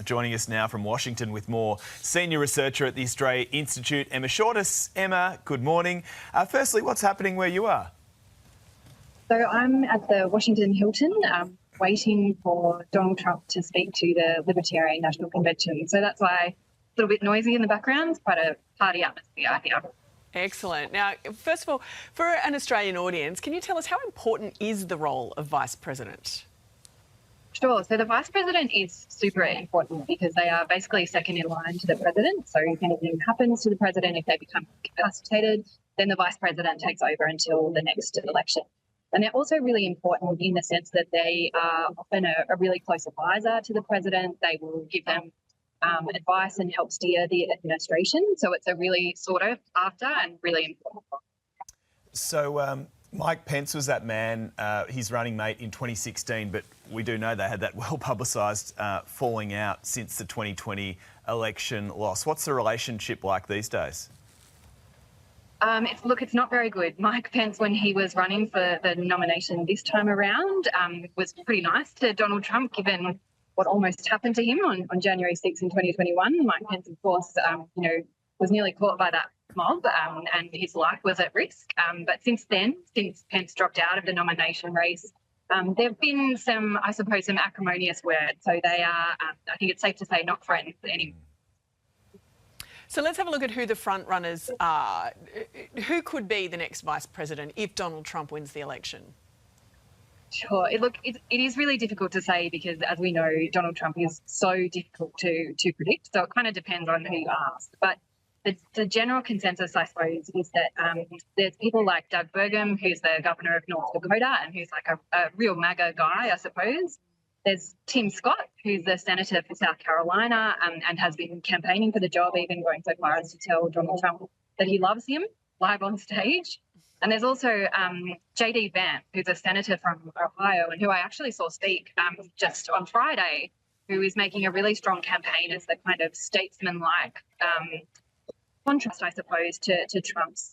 Joining us now from Washington with more, senior researcher at the Australia Institute, Emma Shortis. Emma, good morning. Firstly, what's happening where you are? So I'm at the Washington Hilton, waiting for Donald Trump to speak to the Libertarian National Convention. So that's why it's a little bit noisy in the background. It's quite a party atmosphere here. Excellent. Now, first of all, for an Australian audience, can you tell us how important is the role of Vice President? Sure. So the Vice President is super important because they are basically second in line to the President. So if anything happens to the President, if they become incapacitated, then the Vice President takes over until the next election. And they're also really important in the sense that they are often a really close advisor to the President. They will give them advice and help steer the administration. So it's a really sought after and really important. So Mike Pence was that man, his running mate in 2016, but we do know they had that well-publicised falling out since the 2020 election loss. What's the relationship like these days? It's not very good. Mike Pence, when he was running for the nomination this time around, was pretty nice to Donald Trump, given what almost happened to him on January 6 in 2021. Mike Pence, of course, was nearly caught by that mob and his life was at risk. But since then, since Pence dropped out of the nomination race, there have been some acrimonious words. So they are, I think it's safe to say, not friends anymore. So let's have a look at who the front runners are. Who could be the next Vice President if Donald Trump wins the election? Sure. It is really difficult to say because, as we know, Donald Trump is so difficult to predict. So it kind of depends on who you ask. But the general consensus, I suppose, is that there's people like Doug Burgum, who's the governor of North Dakota and who's like a real MAGA guy, I suppose. There's Tim Scott, who's the senator for South Carolina and has been campaigning for the job, even going so far as to tell Donald Trump that he loves him live on stage. And there's also JD Vance, who's a senator from Ohio and who I actually saw speak just on Friday, who is making a really strong campaign as the kind of statesman-like contrast, I suppose, to Trump's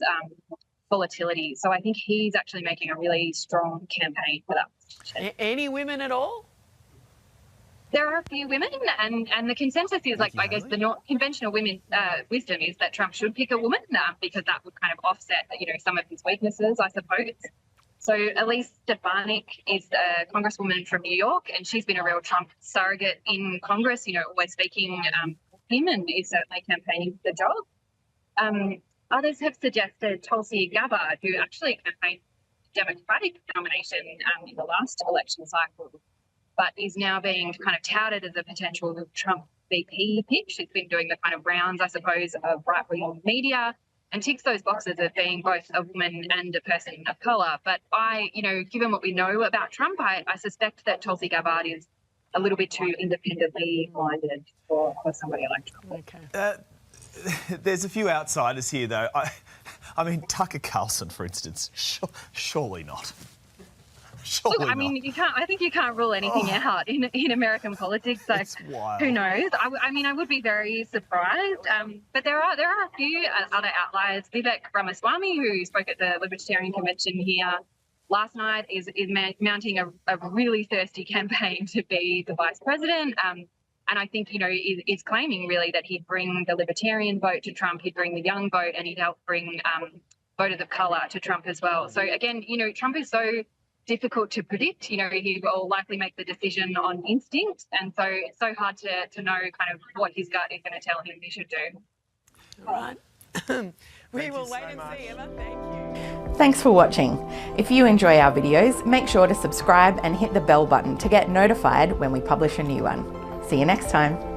volatility. So I think he's actually making a really strong campaign for that. Any women at all? There are a few women, and the consensus is, I guess, the conventional women's wisdom is that Trump should pick a woman because that would kind of offset, some of his weaknesses, I suppose. So Elise Stefanik is a congresswoman from New York, and she's been a real Trump surrogate in Congress, always speaking for him and is certainly campaigning for the job. Others have suggested Tulsi Gabbard, who actually campaigned for the Democratic nomination in the last election cycle, but is now being kind of touted as a potential Trump VP pick. She's been doing the kind of rounds, I suppose, of right-wing media and ticks those boxes of being both a woman and a person of colour. But given what we know about Trump, I suspect that Tulsi Gabbard is a little bit too independently minded for somebody like Trump. Okay. There's a few outsiders here, though. I mean, Tucker Carlson, for instance, surely not. Look, I think you can't rule anything out in American politics. So who knows? I would be very surprised. But there are a few other outliers. Vivek Ramaswamy, who spoke at the Libertarian Convention here last night, is mounting a really thirsty campaign to be the Vice President. And I think, is claiming really that he'd bring the Libertarian vote to Trump, he'd bring the young vote, and he'd help bring voters of colour to Trump as well. So again, Trump is so difficult to predict. He will likely make the decision on instinct, and so it's so hard to know kind of what his gut is going to tell him he should do. All right. We will wait and see, Emma. Thank you. Thanks for watching. If you enjoy our videos, make sure to subscribe and hit the bell button to get notified when we publish a new one. See you next time.